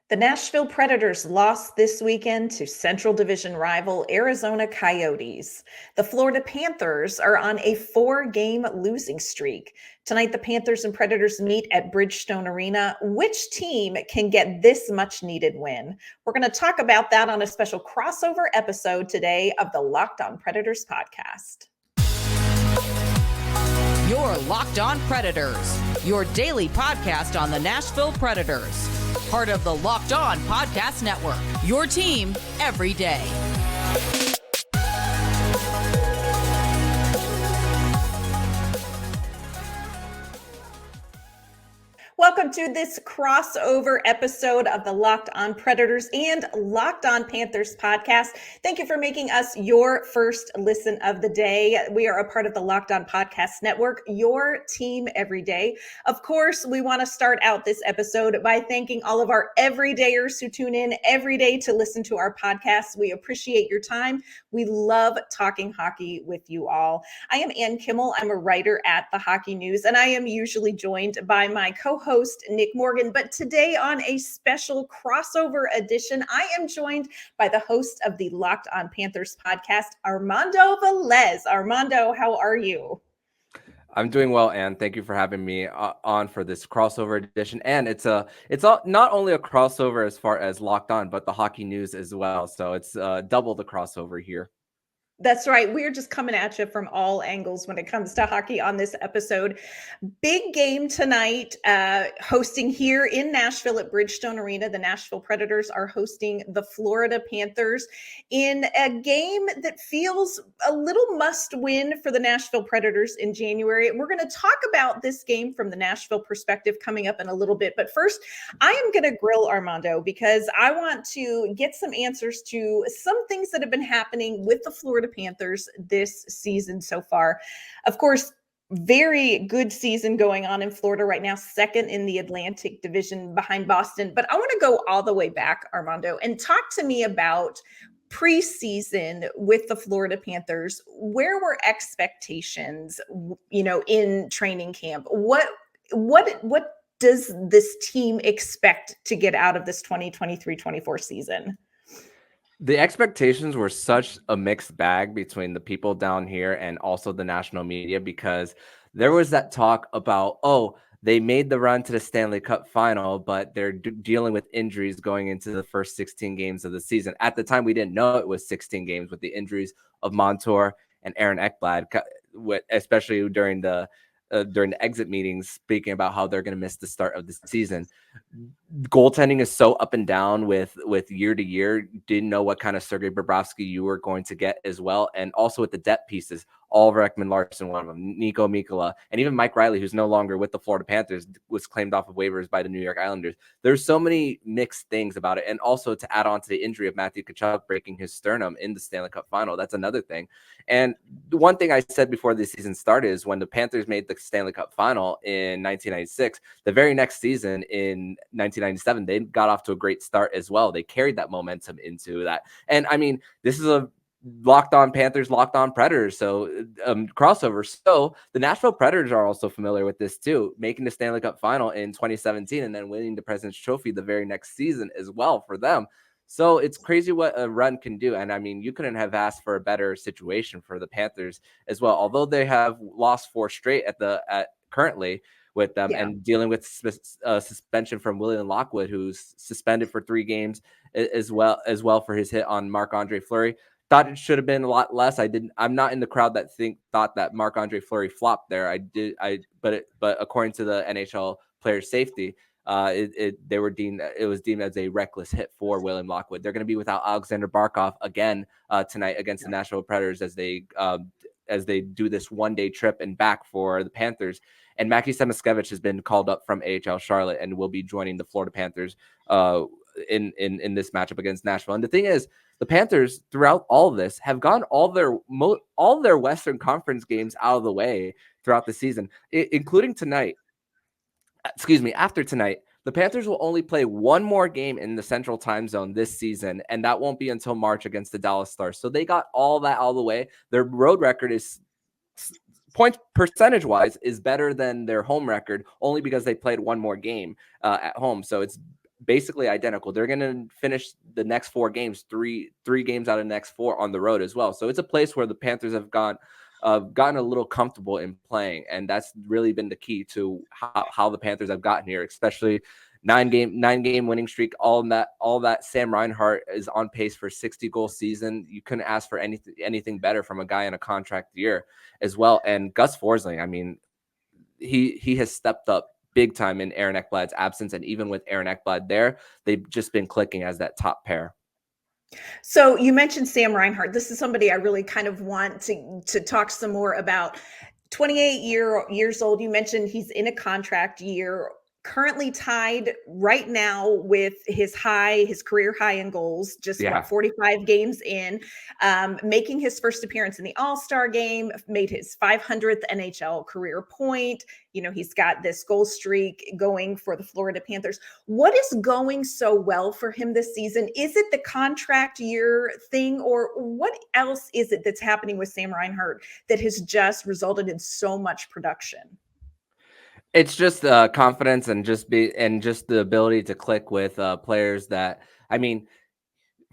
The Nashville Predators lost this weekend to Central Division rival Arizona Coyotes. The Florida Panthers are on a 4-game losing streak. Tonight, the Panthers and Predators meet at Bridgestone Arena. Which team can get this much needed win? We're going to talk about that on a special crossover episode today of the Locked On Predators podcast. You're Locked On Predators, your daily podcast on the Nashville Predators. Part of the Locked On Podcast Network, your team every day. Welcome to this crossover episode of the Locked On Predators and Locked On Panthers podcast. Thank you for making us your first listen of the day. We are a part of the Locked On Podcast Network, your team every day. Of course, we want to start out this episode by thanking all of our everydayers who tune in every day to listen to our podcast. We appreciate your time. We love talking hockey with you all. I am Ann Kimmel. I'm a writer at The Hockey News, and I am usually joined by my co-host, Nick Morgan. But today on a special crossover edition, I am joined by the host of the Locked On Panthers podcast, Armando Velez. Armando, how are you? I'm doing well, Ann. Thank you for having me on for this crossover edition. And it's not only a crossover as far as Locked On, but the Hockey News as well. So it's double the crossover here. That's right. We're just coming at you from all angles when it comes to hockey on this episode. Big game tonight, hosting here in Nashville at Bridgestone Arena. The Nashville Predators are hosting the Florida Panthers in a game that feels a little must-win for the Nashville Predators in January. We're going to talk about this game from the Nashville perspective coming up in a little bit. But first, I am going to grill Armando because I want to get some answers to some things that have been happening with the Florida Panthers this season so far. Of course, very good season going on in Florida right now, second in the Atlantic Division behind Boston. But I want to go all the way back, Armando, and talk to me about preseason with the Florida Panthers. Where were expectations, in training camp? What does this team expect to get out of this 2023-24 season? The expectations were such a mixed bag between the people down here and also the national media, because there was that talk about, they made the run to the Stanley Cup final, but they're dealing with injuries going into the first 16 games of the season. At the time, we didn't know it was 16 games with the injuries of Montour and Aaron Ekblad, especially during the exit meetings, speaking about how they're going to miss the start of the season. Goaltending is so up and down with year to year. Didn't know what kind of Sergei Bobrovsky you were going to get as well. And also with the depth pieces, Oliver Ekman-Larsson, one of them, Nico Mikkola, and even Mike Riley, who's no longer with the Florida Panthers, was claimed off of waivers by the New York Islanders. There's so many mixed things about it. And also to add on to the injury of Matthew Tkachuk breaking his sternum in the Stanley Cup final, that's another thing. And the one thing I said before the season started is when the Panthers made the Stanley Cup final in 1996, the very next season in 1997, they got off to a great start as well. They carried that momentum into that. And I mean, this is a Locked On Panthers, Locked On Predators, so crossover. So the Nashville Predators are also familiar with this too, making the Stanley Cup final in 2017 and then winning the President's Trophy the very next season as well for them. So it's crazy what a run can do. And I mean, you couldn't have asked for a better situation for the Panthers as well. Although they have lost 4 straight at currently with them, and dealing with suspension from William Lockwood, who's suspended for 3 games as well for his hit on Marc-Andre Fleury. Thought it should have been a lot less. I'm not in the crowd that thought that Marc-Andre Fleury flopped there. But according to the NHL player safety, it was deemed as a reckless hit for William Lockwood. They're going to be without Alexander Barkov again tonight against the Nashville Predators as they do this one-day trip and back for the Panthers. And Mackie Samoskevich has been called up from AHL Charlotte and will be joining the Florida Panthers in this matchup against Nashville. And the thing is, the Panthers throughout all of this have gone all their Western Conference games out of the way throughout the season, including tonight. After tonight, the Panthers will only play one more game in the Central Time Zone this season, and that won't be until March against the Dallas Stars. So they got all that out of the way. Their road record is points percentage-wise is better than their home record, only because they played one more game at home. So it's basically identical. They're going to finish the next 4 games, three games out of the next 4 on the road as well. So it's a place where the Panthers have gotten a little comfortable in playing, and that's really been the key to how the Panthers have gotten here, especially 9-game winning streak. All that Sam Reinhart is on pace for 60-goal season. You couldn't ask for anything better from a guy in a contract year as well. And Gus Forsling, I mean, he has stepped up big time in Aaron Ekblad's absence, and even with Aaron Ekblad there, they've just been clicking as that top pair. So you mentioned Sam Reinhart. This is somebody I really kind of want to talk some more about. 28 years old. You mentioned he's in a contract year, currently tied right now with his career high in goals, just 45 games in, making his first appearance in the All-Star game, made his 500th NHL career point. You know, he's got this goal streak going for the Florida Panthers. What is going so well for him this season? Is it the contract year thing, or what else is it that's happening with Sam Reinhart that has just resulted in so much production? It's just confidence and just the ability to click with players that, I mean,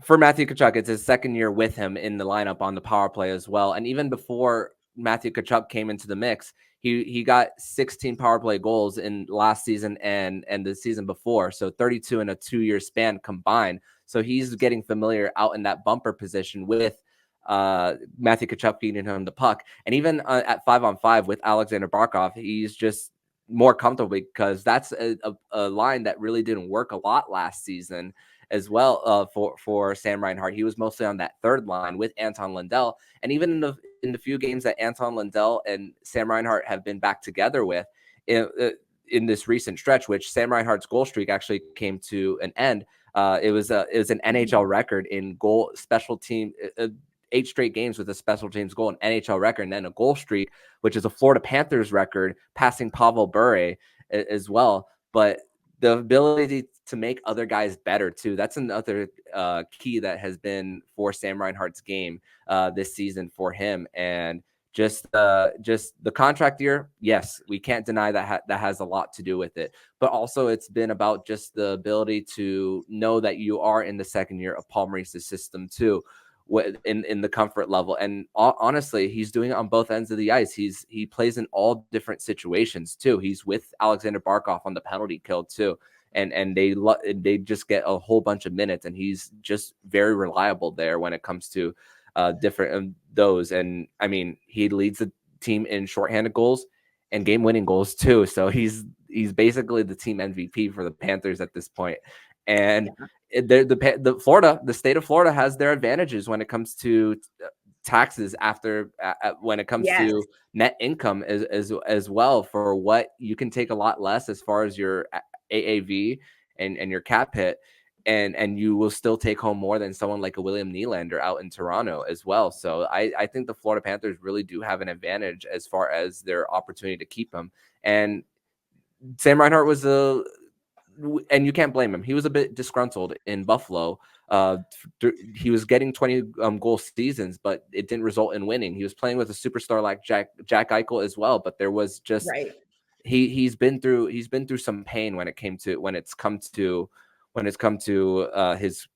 for Matthew Tkachuk, it's his second year with him in the lineup on the power play as well. And even before Matthew Tkachuk came into the mix, he got 16 power play goals in last season and the season before. So 32 in a 2-year span combined. So he's getting familiar out in that bumper position with Matthew Tkachuk feeding him the puck. And even at 5-on-5 with Alexander Barkov, he's just more comfortable because that's a line that really didn't work a lot last season as well for Sam Reinhart. He was mostly on that third line with Anton Lundell. And even in the few games that Anton Lundell and Sam Reinhart have been back together with in this recent stretch, which Sam Reinhart's goal streak actually came to an end. It was an NHL record in goal special team, 8 straight games with a special teams goal, an NHL record, and then a goal streak, which is a Florida Panthers record, passing Pavel Bure as well. But the ability to make other guys better too, that's another key that has been for Sam Reinhart's game this season for him. And just the contract year, yes, we can't deny that that has a lot to do with it. But also it's been about just the ability to know that you are in the second year of Paul Maurice's system too, in the comfort level. And honestly, he's doing it on both ends of the ice. He plays in all different situations too. He's with Alexander Barkov on the penalty kill too, and they just get a whole bunch of minutes, and he's just very reliable there when it comes to different those. And I mean, he leads the team in shorthanded goals and game-winning goals too. So he's basically the team MVP for the Panthers at this point. And the state of Florida has their advantages when it comes to taxes when it comes to net income as well, for what you can take a lot less as far as your AAV and your cap hit, and you will still take home more than someone like a William Nylander out in Toronto as well. So I think the Florida Panthers really do have an advantage as far as their opportunity to keep him. And Sam Reinhart was and you can't blame him. He was a bit disgruntled in Buffalo. He was getting 20 goal seasons, but it didn't result in winning. He was playing with a superstar like Jack Eichel as well, but there was just he's been through some pain when it's come to his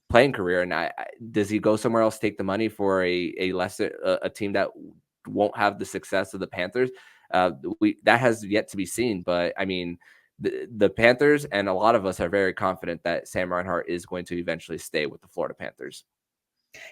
playing career. And does he go somewhere else, take the money for a team that won't have the success of the Panthers? That has yet to be seen. But I mean, the Panthers and a lot of us are very confident that Sam Reinhart is going to eventually stay with the Florida Panthers.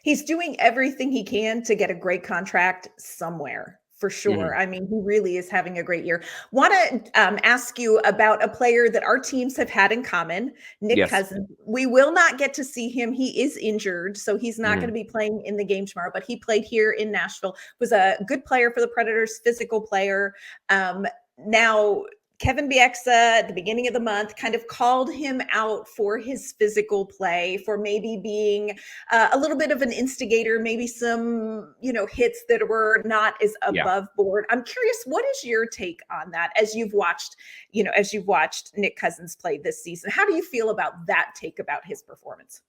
He's doing everything he can to get a great contract somewhere, for sure. Mm-hmm. I mean, he really is having a great year. Want to ask you about a player that our teams have had in common, Nick Cousins. We will not get to see him. He is injured, so he's not going to be playing in the game tomorrow, but he played here in Nashville, was a good player for the Predators, physical player. Now, Kevin Bieksa at the beginning of the month kind of called him out for his physical play, for maybe being a little bit of an instigator, maybe some, hits that were not as above board. I'm curious, what is your take on that as you've watched Nick Cousins play this season? How do you feel about that take about his performance?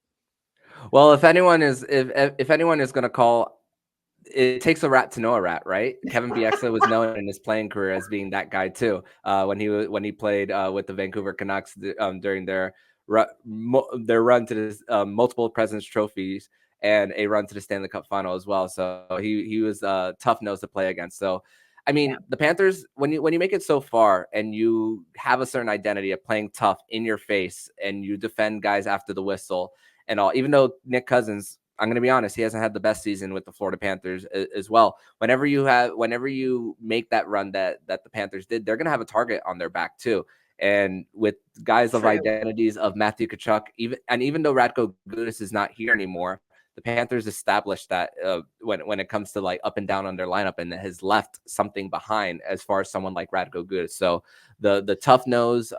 Well, if anyone is going to call, it takes a rat to know a rat, right? Kevin Bieksa was known in his playing career as being that guy too. When he played with the Vancouver Canucks during their their run to this multiple Presidents trophies and a run to the Stanley Cup final as well. So he was a tough nose to play against. So I mean, Yeah. the Panthers, when you make it so far and you have a certain identity of playing tough in your face and you defend guys after the whistle and all, even though Nick Cousins, I'm going to be honest, he hasn't had the best season with the Florida Panthers as well. Whenever you make that run that the Panthers did, they're going to have a target on their back too. And with guys of True. identities of Matthew Tkachuk, even though Radko Gudas is not here anymore, the Panthers established that when it comes to like up and down on their lineup, and has left something behind as far as someone like Radko Gudas. So the tough nose,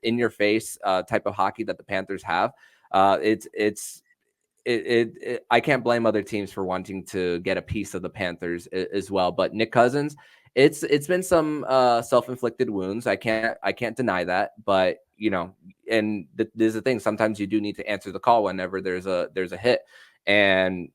in your face type of hockey that the Panthers have, I can't blame other teams for wanting to get a piece of the Panthers as well. But Nick Cousins, it's been some self-inflicted wounds. I can't deny that. But and there's the thing. Sometimes you do need to answer the call whenever there's a hit, and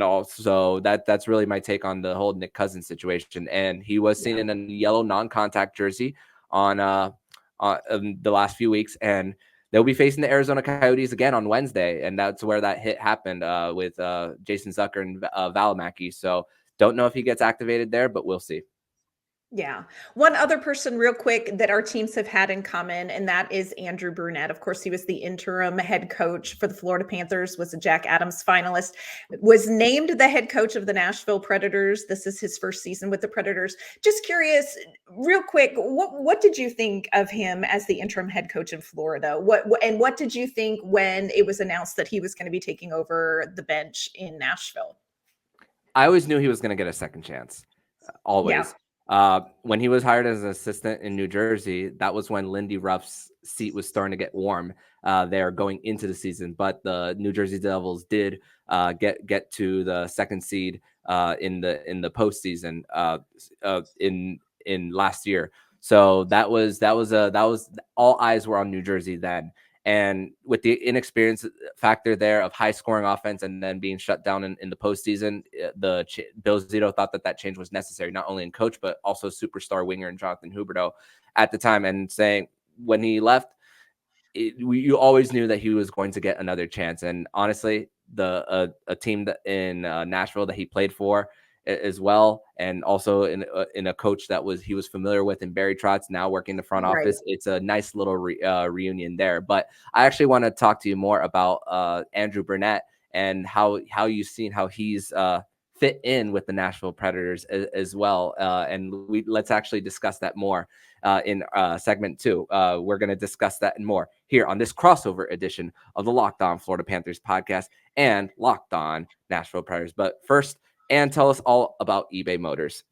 also that's really my take on the whole Nick Cousins situation. And he was seen in a yellow non-contact jersey on the last few weeks, and they'll be facing the Arizona Coyotes again on Wednesday, and that's where that hit happened with Jason Zucker and Valimaki. So don't know if he gets activated there, but we'll see. Yeah. One other person, real quick, that our teams have had in common, and that is Andrew Brunette. Of course, he was the interim head coach for the Florida Panthers, was a Jack Adams finalist, was named the head coach of the Nashville Predators. This is his first season with the Predators. Just curious, real quick, what did you think of him as the interim head coach in Florida? What did you think when it was announced that he was going to be taking over the bench in Nashville? I always knew he was going to get a second chance. Always. When he was hired as an assistant in New Jersey, that was when Lindy Ruff's seat was starting to get warm there going into the season. But the New Jersey Devils did get to the second seed in the postseason in last year. So that was all eyes were on New Jersey then. And with the inexperience factor there of high scoring offense and then being shut down in the postseason, Bill Zito thought that change was necessary, not only in coach, but also superstar winger and Jonathan Huberdeau at the time. And saying when he left, you always knew that he was going to get another chance. And honestly, a team that in Nashville that he played for as well, and also in a coach that he was familiar with in Barry Trotz, now working the front office. It's a nice little reunion there. But I actually want to talk to you more about Andrew Brunette and how you've seen how he's fit in with the Nashville Predators as well. And let's actually discuss that more in segment 2. We're going to discuss that and more here on this crossover edition of the Locked On Florida Panthers podcast and Locked On Nashville Predators. But first, and tell us all about eBay Motors.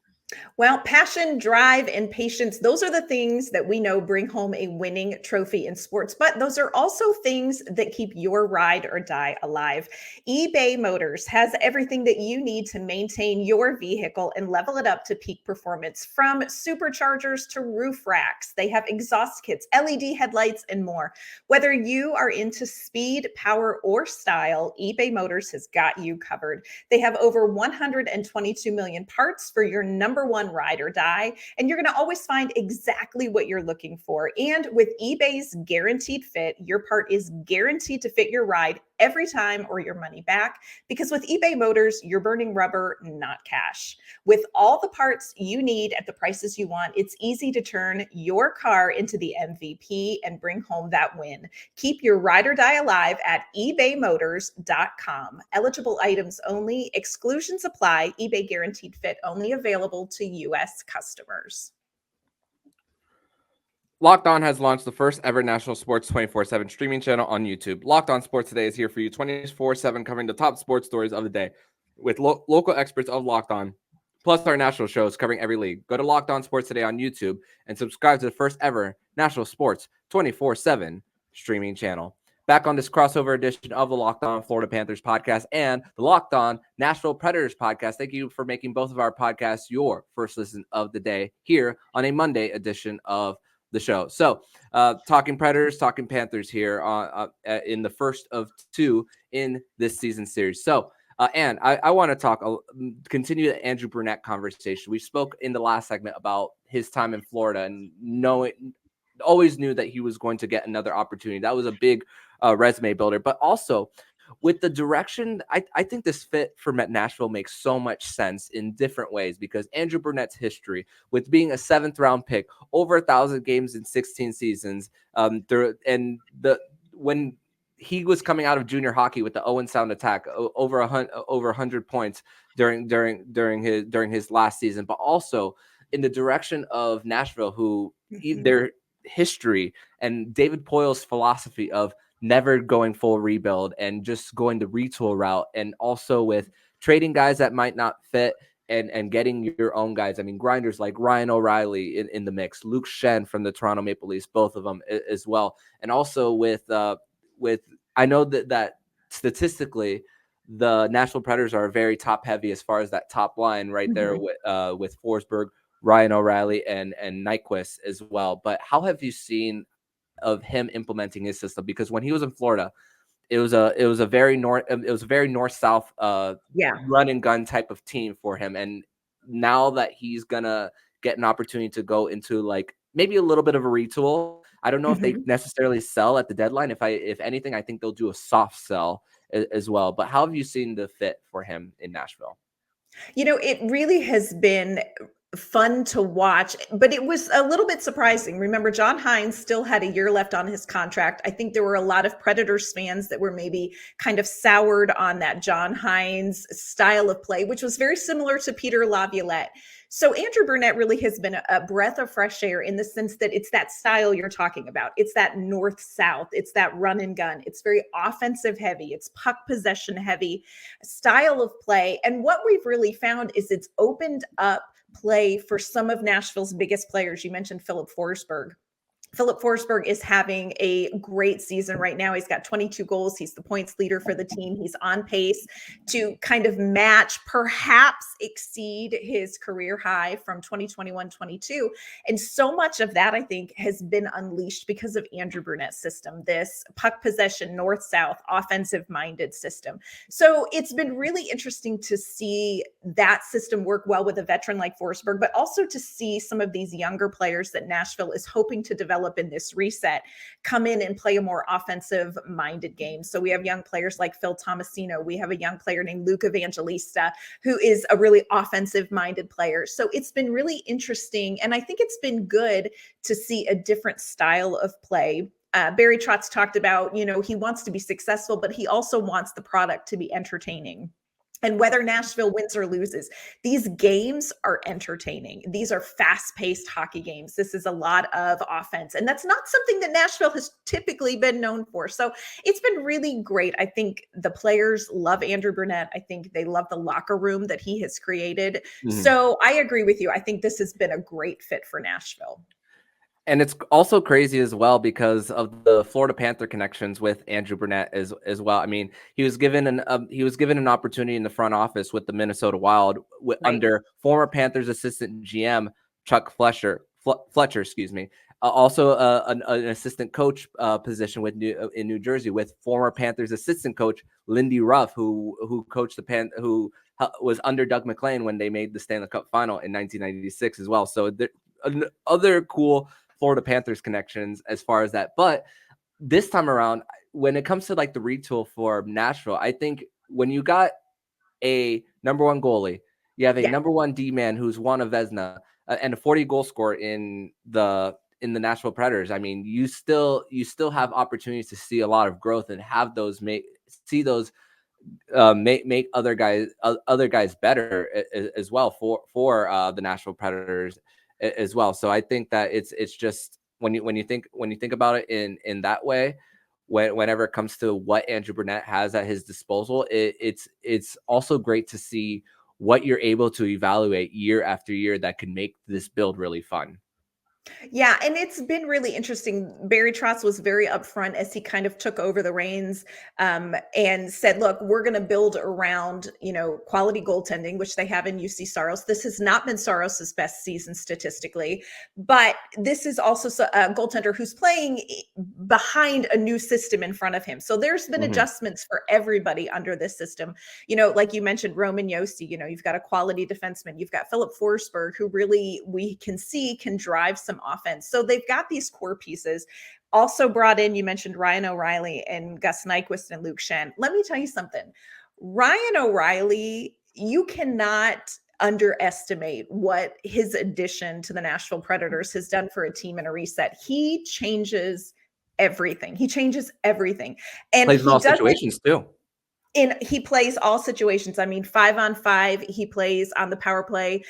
Well, passion, drive, and patience, those are the things that we know bring home a winning trophy in sports, but those are also things that keep your ride or die alive. eBay Motors has everything that you need to maintain your vehicle and level it up to peak performance, from superchargers to roof racks. They have exhaust kits, LED headlights, and more. Whether you are into speed, power, or style, eBay Motors has got you covered. They have over 122 million parts for your number one ride or die, and you're going to always find exactly what you're looking for. And with eBay's guaranteed fit, your part is guaranteed to fit your ride every time or your money back, because with eBay Motors, you're burning rubber, not cash. With all the parts you need at the prices you want, it's easy to turn your car into the MVP and bring home that win. Keep your ride or die alive at ebaymotors.com. Eligible items only. Exclusions apply. eBay guaranteed fit only available to U.S. customers. Locked On has launched the first ever national sports 24/7 streaming channel on YouTube. Locked On Sports Today is here for you 24/7, covering the top sports stories of the day with local experts of Locked On, plus our national shows covering every league. Go to Locked On Sports Today on YouTube and subscribe to the first ever national sports 24/7 streaming channel. Back on this crossover edition of the Locked On Florida Panthers podcast and the Locked On Nashville Predators podcast. Thank you for making both of our podcasts your first listen of the day here on a Monday edition of the show. So talking Predators, talking Panthers here in the first of 2 in this season series. So Ann, I want to continue the Andrew Brunette conversation. We spoke in the last segment about his time in Florida and always knew that he was going to get another opportunity. That was a big resume builder. But also with the direction, I think this fit for Nashville makes so much sense in different ways, because Andrew Brunette's history with being a 7th-round pick, over 1,000 games in 16 seasons, when he was coming out of junior hockey with the Owen Sound attack, over 100 points during his last season, but also in the direction of Nashville, who their history and David Poyle's philosophy of never going full rebuild and just going the retool route, and also with trading guys that might not fit and getting your own guys. I mean, grinders like Ryan O'Reilly in the mix, Luke Shen from the Toronto Maple Leafs, both of them as well. And also with I know that statistically the Nashville Predators are very top heavy as far as that top line right there with Forsberg, Ryan O'Reilly, and Nyquist as well. But how have you seen of him implementing his system? Because when he was in Florida, it was a very north south run and gun type of team for him. And now that he's gonna get an opportunity to go into like maybe a little bit of a retool, I don't know if they necessarily sell at the deadline. If anything, I think they'll do a soft sell as well. But how have you seen the fit for him in Nashville? It really has been fun to watch, but it was a little bit surprising. Remember, John Hines still had a year left on his contract. I think there were a lot of Predators fans that were maybe kind of soured on that John Hines style of play, which was very similar to Peter Laviolette. So Andrew Brunette really has been a breath of fresh air in the sense that it's that style you're talking about. It's that north-south. It's that run and gun. It's very offensive heavy. It's puck possession heavy style of play. And what we've really found is it's opened up play for some of Nashville's biggest players. You mentioned Philip Forsberg. Philip Forsberg is having a great season right now. He's got 22 goals. He's the points leader for the team. He's on pace to kind of match, perhaps exceed his career high from 2021-22. And so much of that, I think, has been unleashed because of Andrew Brunette's system, this puck possession, north-south, offensive-minded system. So it's been really interesting to see that system work well with a veteran like Forsberg, but also to see some of these younger players that Nashville is hoping to develop in this reset come in and play a more offensive minded game. So we have young players like Phil Tomasino. We have a young player named Luke Evangelista, who is a really offensive minded player. So it's been really interesting. And I think it's been good to see a different style of play. Barry Trotz talked about, he wants to be successful, but he also wants the product to be entertaining. And whether Nashville wins or loses, these games are entertaining. These are fast-paced hockey games. This is a lot of offense. And that's not something that Nashville has typically been known for. So it's been really great. I think the players love Andrew Brunette. I think they love the locker room that he has created. So I agree with you. I think this has been a great fit for Nashville. And it's also crazy as well because of the Florida Panther connections with Andrew Brunette as well. I mean, he was given an opportunity in the front office with the Minnesota Wild under former Panthers assistant GM Chuck Fletcher, excuse me. Also an assistant coach position in New Jersey with former Panthers assistant coach Lindy Ruff, who coached who was under Doug McClain when they made the Stanley Cup final in 1996 as well. So other cool Florida Panthers connections as far as that. But this time around, when it comes to like the retool for Nashville, I think when you got a number one goalie, you have a number one D-man who's won a Vezina and a 40 goal scorer in the Nashville Predators. I mean, you still have opportunities to see a lot of growth and have those make other guys better as well for the Nashville Predators as well. So I think that it's just when you think about it in that way, whenever it comes to what Andrew Brunette has at his disposal, it's also great to see what you're able to evaluate year after year that can make this build really fun. Yeah, and it's been really interesting. Barry Trotz was very upfront as he kind of took over the reins and said, look, we're going to build around, quality goaltending, which they have in UC Saros. This has not been Saros's best season statistically, but this is also a goaltender who's playing behind a new system in front of him. So there's been adjustments for everybody under this system. Like you mentioned, Roman Josi, you've got a quality defenseman. You've got Philip Forsberg, who really we can see can drive some some offense. So they've got these core pieces. Also brought in, you mentioned Ryan O'Reilly and Gus Nyquist and Luke Shen. Let me tell you something. Ryan O'Reilly, you cannot underestimate what his addition to the Nashville Predators has done for a team in a reset. He changes everything. He changes everything. And Plays in he all does situations too. he plays all situations. I mean, 5-on-5, he plays on the power play.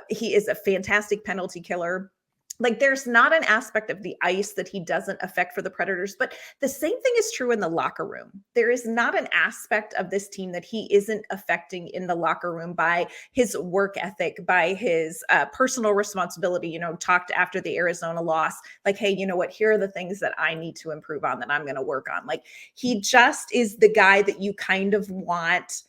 He is a fantastic penalty killer. Like, there's not an aspect of the ice that he doesn't affect for the Predators, but the same thing is true in the locker room. There is not an aspect of this team that he isn't affecting in the locker room by his work ethic, by his personal responsibility. Talked after the Arizona loss, like, hey, you know what? Here are the things that I need to improve on, that I'm going to work on. Like, he just is the guy that you kind of want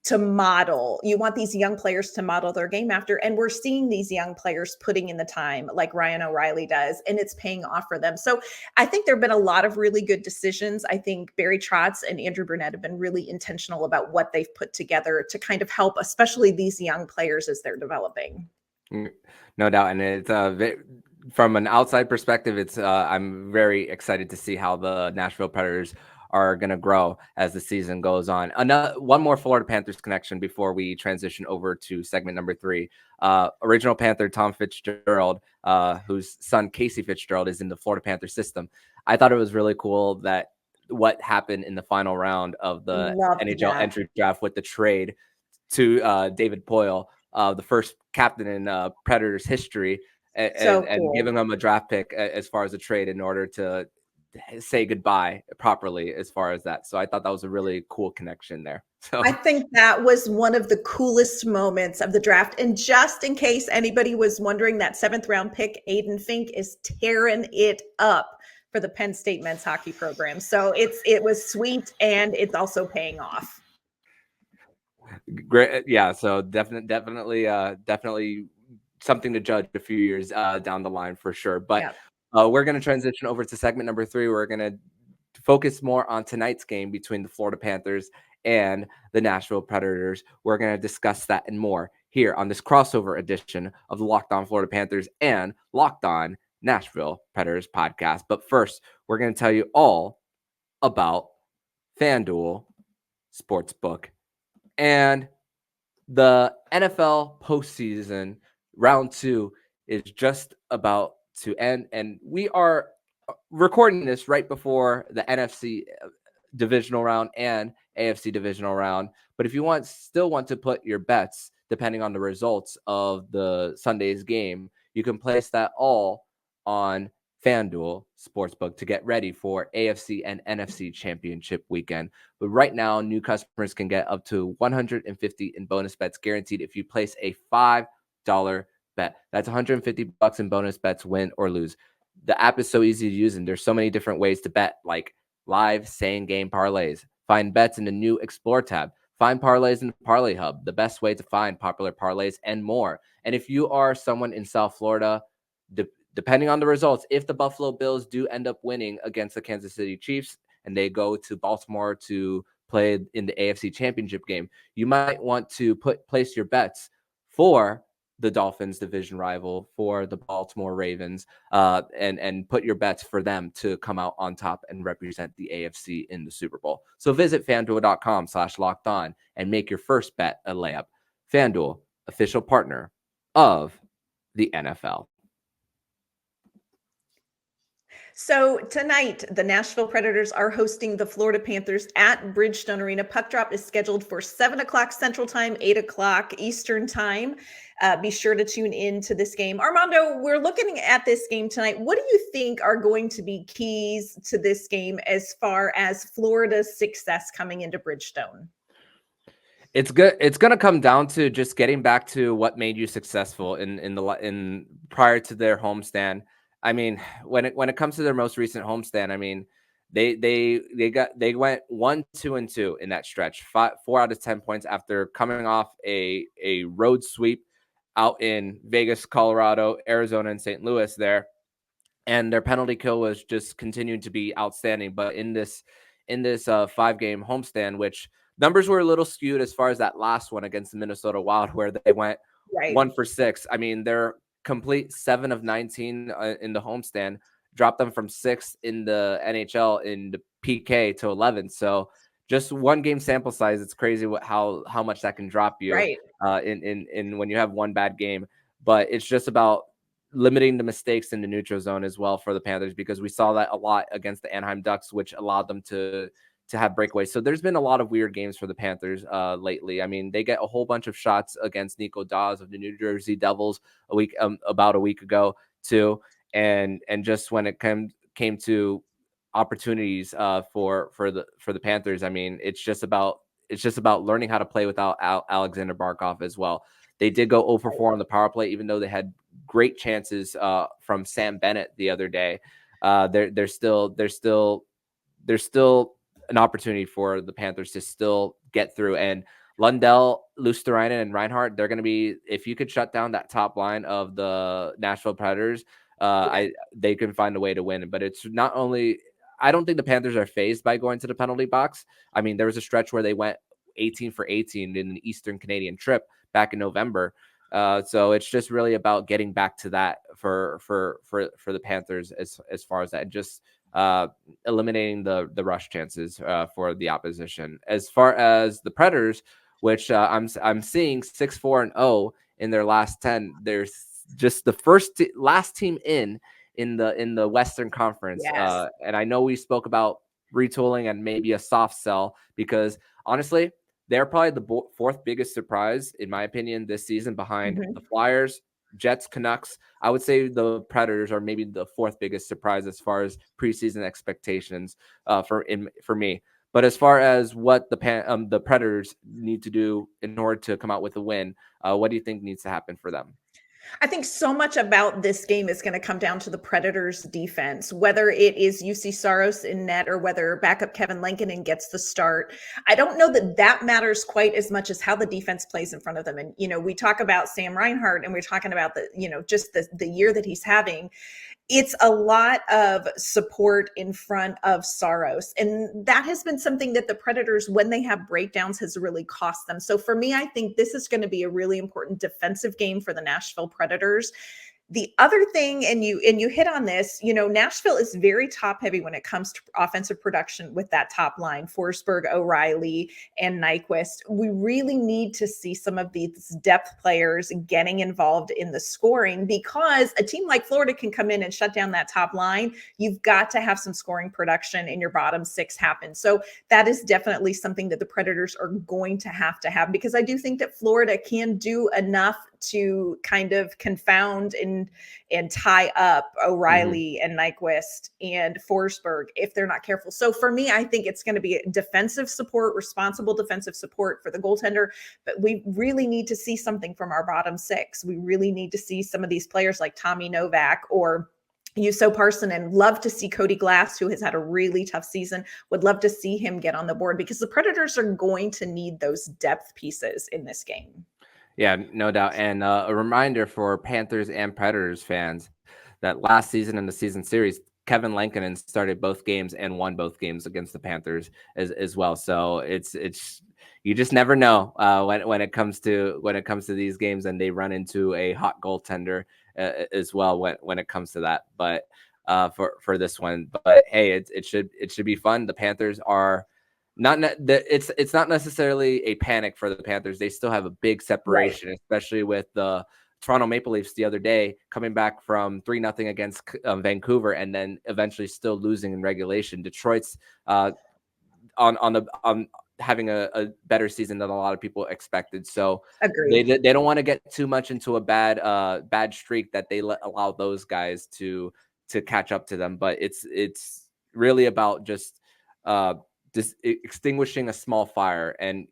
to model. You want these young players to model their game after. And we're seeing these young players putting in the time like Ryan O'Reilly does, and it's paying off for them. So I think there have been a lot of really good decisions. I think Barry Trotz and Andrew Brunette have been really intentional about what they've put together to kind of help, especially these young players as they're developing. No doubt. And it's from an outside perspective, it's I'm very excited to see how the Nashville Predators are going to grow as the season goes on. One more Florida Panthers connection before we transition over to segment number 3. Original Panther Tom Fitzgerald, whose son Casey Fitzgerald is in the Florida Panther system. I thought it was really cool that what happened in the final round of the NHL entry draft with the trade to David Poile, the first captain in Predators history, and giving him a draft pick as far as a trade in order to say goodbye properly as far as that. So I thought that was a really cool connection there. So I think that was one of the coolest moments of the draft. And just in case anybody was wondering, that 7th round pick, Aiden Fink, is tearing it up for the Penn State men's hockey program. So it was sweet, and it's also paying off. Great. Yeah. So definitely something to judge a few years down the line for sure. But we're going to transition over to segment number 3. We're going to focus more on tonight's game between the Florida Panthers and the Nashville Predators. We're going to discuss that and more here on this crossover edition of the Locked On Florida Panthers and Locked On Nashville Predators podcast. But first, we're going to tell you all about FanDuel Sportsbook. And the NFL postseason round 2 is just about to end. And we are recording this right before the NFC divisional round and AFC divisional round. But if you still want to put your bets, depending on the results of the Sunday's game, you can place that all on FanDuel Sportsbook to get ready for AFC and NFC championship weekend. But right now, new customers can get up to $150 in bonus bets guaranteed if you place a $5 bet. That's $150 in bonus bets, win or lose. The app is so easy to use, and there's so many different ways to bet, like live same-game parlays. Find bets in the new Explore tab. Find parlays in the Parlay Hub, the best way to find popular parlays, and more. And if you are someone in South Florida, depending on the results, if the Buffalo Bills do end up winning against the Kansas City Chiefs and they go to Baltimore to play in the AFC Championship game, you might want to place your bets for the Dolphins division rival, for the Baltimore Ravens, and put your bets for them to come out on top and represent the AFC in the Super Bowl. So visit FanDuel.com/lockedon and make your first bet a layup. FanDuel, official partner of the NFL. So tonight, the Nashville Predators are hosting the Florida Panthers at Bridgestone Arena. Puck drop is scheduled for 7 o'clock Central Time, 8 o'clock Eastern Time. Be sure to tune in to this game. Armando, we're looking at this game tonight. What do you think are going to be keys to this game as far as Florida's success coming into Bridgestone? It's good. It's going to come down to just getting back to what made you successful in prior to their homestand. I mean, when it comes to their most recent homestand, I mean, they went 1-2-2 in that stretch, 4 out of 10 points after coming off a road sweep out in Vegas, Colorado, Arizona, and St. Louis there, and their penalty kill was just continuing to be outstanding. But in this 5-game homestand, which numbers were a little skewed as far as that last one against the Minnesota Wild, where they went 1 for 6. I mean, their complete 7 of 19 in the homestand, dropped them from 6th in the NHL in the PK to 11th. So just one game sample size, it's crazy how much that can drop you Right. in when you have one bad game. But it's just about limiting the mistakes in the neutral zone as well for the Panthers, because we saw that a lot against the Anaheim Ducks, which allowed them to have breakaways. So there's been a lot of weird games for the Panthers lately. I mean, they get a whole bunch of shots against Nico Dawes of the New Jersey Devils about a week ago too, and just when it came to opportunities for the Panthers, I mean, it's just about learning how to play without Alexander Barkov as well. They did go 0 for 4 on the power play, even though they had great chances from Sam Bennett the other day. There's still an opportunity for the Panthers to still get through. And Lundell, Luosterainen, and Reinhart, they're going to be, if you could shut down that top line of the Nashville Predators, they can find a way to win. But it's not only, I don't think the Panthers are phased by going to the penalty box. I mean, there was a stretch where they went 18 for 18 in an Eastern Canadian trip back in November. So it's just really about getting back to that for the Panthers as far as that, and just eliminating the rush chances for the opposition. As far as the Predators, which I'm seeing 6-4-0 in their last 10. There's just the last team in the Western Conference. Yes. And I know we spoke about retooling and maybe a soft sell, because honestly, they're probably the fourth biggest surprise, in my opinion, this season, behind the Flyers, Jets, Canucks. I would say the Predators are maybe the fourth biggest surprise as far as preseason expectations for me. But as far as what the Predators need to do in order to come out with a win, what do you think needs to happen for them? I think so much about this game is going to come down to the Predators' defense, whether it is UC Saros in net or whether backup Kevin Lankinen gets the start. I don't know that matters quite as much as how the defense plays in front of them. And, we talk about Sam Reinhart, and we're talking about just the year that he's having. It's a lot of support in front of Saros. And that has been something that the Predators, when they have breakdowns, has really cost them. So for me, I think this is going to be a really important defensive game for the Nashville Predators. The other thing, and you hit on this, Nashville is very top heavy when it comes to offensive production with that top line, Forsberg, O'Reilly, and Nyquist. We really need to see some of these depth players getting involved in the scoring, because a team like Florida can come in and shut down that top line. You've got to have some scoring production in your bottom six happen. So that is definitely something that the Predators are going to have, because I do think that Florida can do enough to kind of confound and tie up O'Reilly and Nyquist and Forsberg if they're not careful. So for me, I think it's going to be defensive support, responsible defensive support for the goaltender. But we really need to see something from our bottom six. We really need to see some of these players like Tommy Novak or Juuso Parson, and love to see Cody Glass, who has had a really tough season. Would love to see him get on the board, because the Predators are going to need those depth pieces in this game. Yeah, no doubt. And a reminder for Panthers and Predators fans that last season in the season series, Kevin Lankinen started both games and won both games against the Panthers as well. So it's you just never know when it comes to these games, and they run into a hot goaltender as well when it comes to that. But for this one, but hey, it should be fun. The Panthers are it's not necessarily a panic for the Panthers. They still have a big separation, especially with the Toronto Maple Leafs the other day coming back from 3-0 against Vancouver, and then eventually still losing in regulation. Detroit's on having a better season than a lot of people expected. So they don't want to get too much into a bad streak that they allow those guys to catch up to them. But it's really about just extinguishing a small fire, and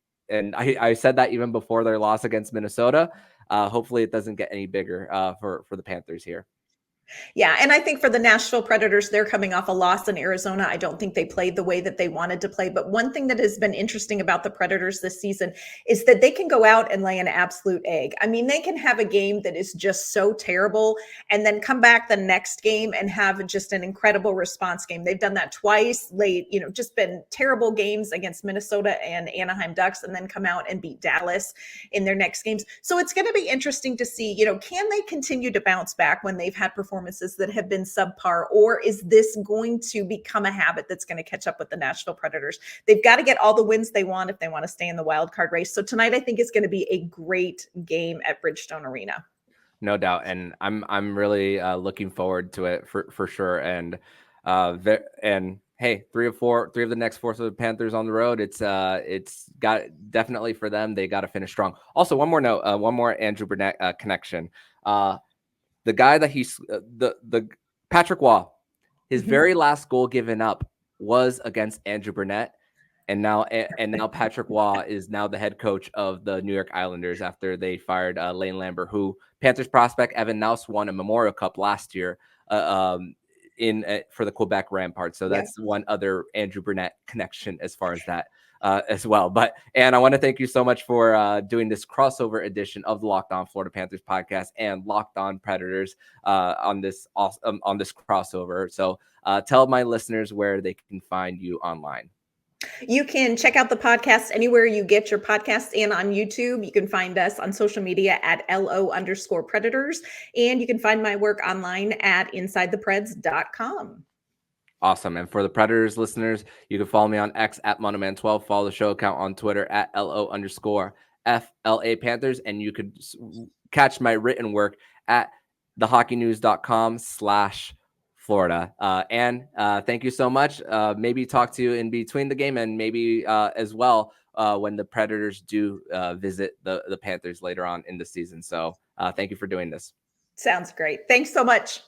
I said that even before their loss against Minnesota. Hopefully it doesn't get any bigger for the Panthers here. Yeah, and I think for the Nashville Predators, they're coming off a loss in Arizona. I don't think they played the way that they wanted to play. But one thing that has been interesting about the Predators this season is that they can go out and lay an absolute egg. I mean, they can have a game that is just so terrible and then come back the next game and have just an incredible response game. They've done that twice late, just been terrible games against Minnesota and Anaheim Ducks, and then come out and beat Dallas in their next games. So it's going to be interesting to see, can they continue to bounce back when they've had performances that have been subpar, or is this going to become a habit that's going to catch up with the Nashville Predators? They've got to get all the wins they want if they want to stay in the wild card race. So tonight, I think is going to be a great game at Bridgestone Arena. No doubt, and I'm really looking forward to it for sure. And hey, three of the next four for the Panthers on the road. It's got definitely for them. They got to finish strong. Also, one more note, one more Andrew Brunette connection. The guy that he's the Patrick Waugh, his very last goal given up was against Andrew Brunette. And now Patrick Waugh is now the head coach of the New York Islanders after they fired Lane Lambert, who Panthers prospect Evan Naus won a Memorial Cup last year for the Quebec Ramparts. So that's one other Andrew Brunette connection as far as that as well. But Ann, I want to thank you so much for doing this crossover edition of the Locked On Florida Panthers podcast and Locked On Predators on this crossover. So tell my listeners where they can find you online. You can check out the podcast anywhere you get your podcasts, and on YouTube. You can find us on social media at LO_Predators. And you can find my work online at InsideThePreds.com. Awesome. And for the Predators listeners, you can follow me on X at Monoman12. Follow the show account on Twitter at LO_FLA Panthers. And you could catch my written work at thehockeynews.com/Florida. Ann, thank you so much. Maybe talk to you in between the game, and maybe as well when the Predators do visit the Panthers later on in the season. So thank you for doing this. Sounds great. Thanks so much.